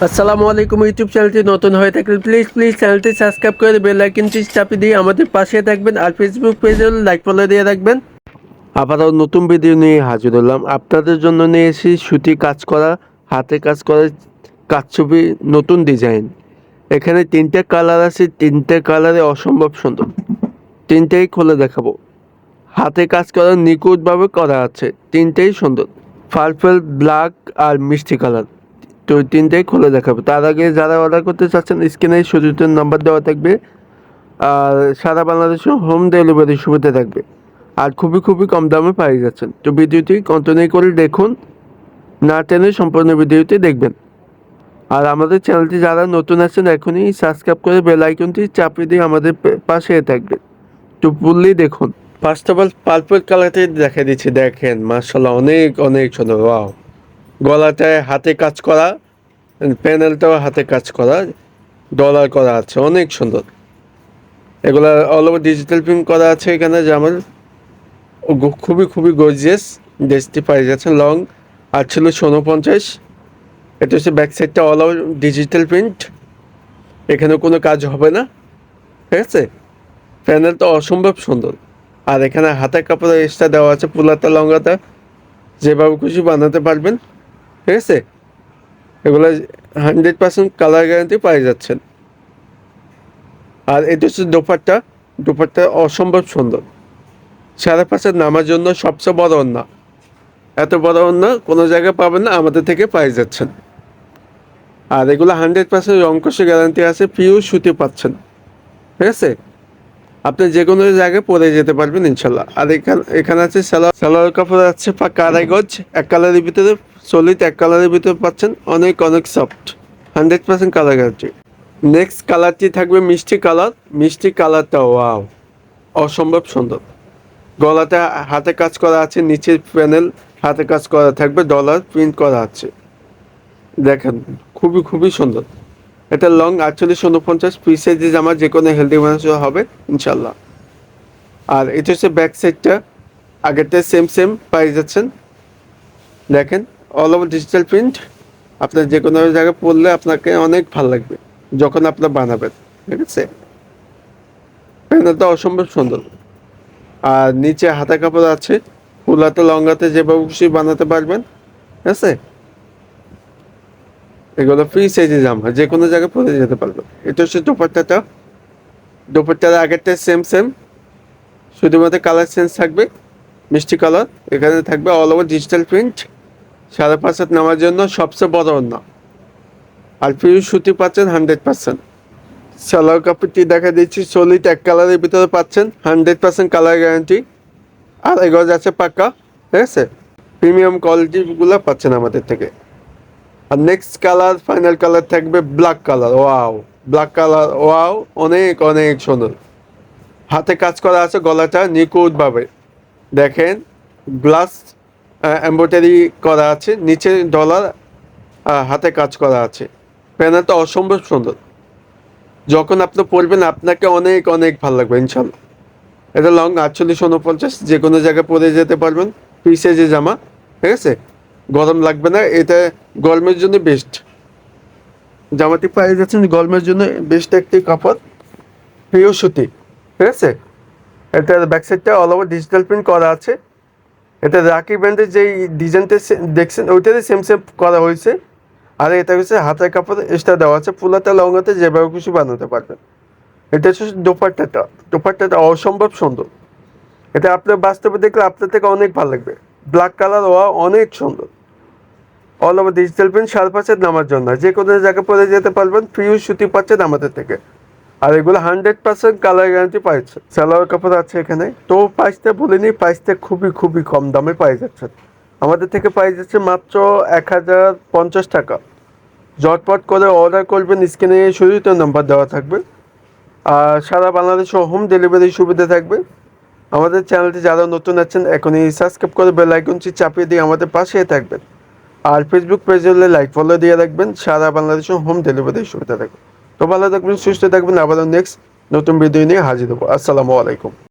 আসসালামু আলাইকুম। ইউটিউব চ্যানেলটি নতুন হয়ে থাকলে প্লিজ চ্যানেলটি সাবস্ক্রাইব করে বেল আইকনটি চাপিয়ে দিয়ে আমাদের পাশে থাকবেন, আর ফেসবুক পেজে লাইক ফলো দিয়ে রাখবেন। আবারও নতুন ভিডিও নিয়ে হাজির হলাম। আপনাদের জন্য নিয়ে এসেছি সুতি কাজ করা, হাতে কাজ করা কারচুপি নতুন ডিজাইন। এখানে তিনটে কালার আছে, তিনটে কালারে অসম্ভব সুন্দর। তিনটেই খুলে দেখাবো। হাতে কাজ করা নিখুঁতভাবে করা আছে, তিনটেই সুন্দর। পার্পল, ব্ল্যাক আর মিষ্টি কালার। তো তিনটেই খুলে দেখাবো। তার আগে যারা অর্ডার করতে চাচ্ছেন স্ক্রিনে সুযোগের নাম্বার দেওয়া থাকবে, আর সারা বাংলাদেশে হোম ডেলিভারি সুবিধা থাকবে, আর খুবই কম দামে পেয়ে যাচ্ছেন। তো ভিডিওটি কন্টিনিউ করে দেখুন, না টেনে সম্পূর্ণ ভিডিওটি দেখবেন। আর আমাদের চ্যানেলটি যারা নতুন আছেন এখনই সাবস্ক্রাইব করে বেল আইকনটি চাপিয়ে দিয়ে আমাদের পাশে থাকবে। তো ফুললি দেখুন। ফার্স্ট অফ অল পার্পল কালারটি দেখা দিচ্ছি, দেখেন মার্শাল্লাহ অনেক সুন্দর। ওয়াও, গলাটায় হাতে কাজ করা, প্যানেলটাও হাতে কাজ করা, ডলার করা আছে, অনেক সুন্দর। এগুলা অল ওভার ডিজিটাল প্রিন্ট করা আছে এখানে, যেমন খুবই গর্জিয়াস। ড্রেসটি পাই যাচ্ছে লং আর ছিল 49। এটা হচ্ছে ব্যাক সাইডটা অল ওভার ডিজিটাল প্রিন্ট, এখানে কোনো কাজ হবে না, ঠিক আছে। প্যানেলটা অসম্ভব সুন্দর। আর এখানে হাতের কাপড় এক্সট্রা দেওয়া আছে, পুলাতা লঙ্গাটা যেভাবে খুশি বানাতে পারবেন, ঠিক আছে। এগুলো 100% কালার গ্যারান্টি পাই যাচ্ছেন। আর এটা হচ্ছে দোপাট্টা অসম্ভব সুন্দর। সাড়ে পাঁচের নামার জন্য সবচেয়ে বড় ওড়না, এত বড় ওড়না কোনো জায়গায় পাবেন না, আমাদের থেকে পাই যাচ্ছেন। আর এগুলো 100% রংকশে গ্যারান্টি আছে, পিওর সুতি পাচ্ছেন, ঠিক আছে। আপনি যে কোনো জায়গায় পরে যেতে পারবেন ইনশাল্লাহ। আর এখানে আছে সালোয়ার কাপড় আছে পাক্কা আড়াই গজ, এক কালারের ভিতরে, সলিড এক কালারের ভিতরে পাচ্ছেন, অনেক সফট, 100% কালার গ্যারান্টি। নেক্সট কালারটি থাকবে মিষ্টি কালারটা ওয়াও, অসম্ভব সুন্দর। গলাটা হাতে কাজ করা আছে, নিচের প্যানেল হাতে কাজ করা থাকবে, ডলার প্রিন্ট করা আছে, দেখেন খুবই সুন্দর। এটা লং 48-49, ফ্রি সাইজে জামা, যে কোনো হেলদি মানুষ হবে ইনশাল্লাহ। আর এটা হচ্ছে ব্যাক সাইডটা, আগেরটা সেম পাই যাচ্ছেন, দেখেন অল ওভার ডিজিটাল প্রিন্ট। আপনার যে কোনো জায়গায় পরলে আপনাকে অনেক ভালো লাগবে যখন আপনার বানাবেন, ঠিক আছে। প্যানেলটা অসম্ভব সুন্দর। আর নিচে হাতা কাপড় আছে, ফুল হাতে লং হাতে যেভাবে খুশি বানাতে পারবেন, ঠিক আছে। এগুলো ফ্রি সাইজে জামা, যে কোনো জায়গায় পরে যেতে পারবেন। এটা হচ্ছে দোপাট্টার আগেরটা সেম, শুধুমাত্র কালার চেঞ্জ থাকবে, মিষ্টি কালার। এখানে থাকবে অল ওভার ডিজিটাল প্রিন্ট, 5.5 নামার জন্য সবচেয়ে বড় ওড়না। আর পিওর সুতি পাচ্ছেন 100%। সালোয়ার কাপড়টি দেখা দিচ্ছি, সলিড এক কালারের ভিতরে পাচ্ছেন, 100% কালার গ্যারান্টি। আর এগুলো যাচ্ছে পাক্কা, ঠিক আছে, প্রিমিয়াম কোয়ালিটিগুলো পাচ্ছেন আমাদের থেকে। আর নেক্সট কালার, ফাইনাল কালার থাকবে ব্ল্যাক কালার। ওয়াও, অনেক সুন্দর। হাতে কাজ করা আছে, গলাটা নিখুঁতভাবে দেখেন, গ্লাস এমব্রয়ডারি করা আছে, নিচে ডলার, হাতে কাজ করা আছে। প্যানেলটা অসম্ভব সুন্দর। যখন আপনি পরবেন আপনাকে অনেক ভালো লাগবে ইনশাল্লাহ। এটা লং 48-49, যে কোনো জায়গায় পরে যেতে পারবেন, ফ্রি সাইজে জামা, ঠিক আছে। গরম লাগবে না, এটা গরমের জন্য বেস্ট। জামাটি পাই যাচ্ছেন গরমের জন্য বেস্ট একটি কাপড়, প্রিয় সুতি, ঠিক আছে। এটার ব্যাক সাইডটা অল ওভার ডিজিটাল প্রিন্ট করা আছে। এটা রাখি ব্যান্ডের যেই ডিজাইনটা দেখছেন ওইটারই সেম করা হয়েছে। আর এটা হচ্ছে হাতের কাপড় এক্সট্রা দেওয়া আছে, পুলাতে লঙ্গাতে যেভাবে খুশি বানাতে পারবেন। এটা হচ্ছে দোপাট্টাটা অসম্ভব সুন্দর। এটা আপনার বাস্তবে দেখলে আপনার থেকে অনেক ভালো লাগবে। ব্ল্যাক কালার অনেক সুন্দর। অল ওভার ডিজিটাল প্রিন্ট, 5.5 নামার জন্য যে কোনো জায়গায় পরে যেতে পারবেন, পিওর সুতি পাচ্ছেন আমাদের থেকে। আর এগুলো 100% কালার গ্যারান্টি পাইছে। সালোয়ার কাপড় আছে এখানে। তো প্রাইসটা বলিনি, প্রাইসটা খুবই কম দামে পাই যাচ্ছেন আমাদের থেকে, পাই যাচ্ছে মাত্র 1050 টাকা। ঝটপট করে অর্ডার করবেন, স্ক্রিনে শুরুতে নাম্বার দেওয়া থাকবে। আর সারা বাংলাদেশে হোম ডেলিভারি সুবিধা থাকবে। আমাদের চ্যানেলটি যারা নতুন আছেন এখনই সাবস্ক্রাইব করে বেল আইকনটি চাপিয়ে দিয়ে আমাদের পাশে থাকবেন। আর ফেসবুক পেজে লাইক ফলো দিয়ে রাখবেন, সারা বাংলাদেশে হোম ডেলিভারি সুবিধা থাকবে। তো ভালো থাকবেন, সুস্থ থাকবেন, আবারও নেক্সট নতুন ভিডিও নিয়ে হাজির হবো। আসসালামু আলাইকুম।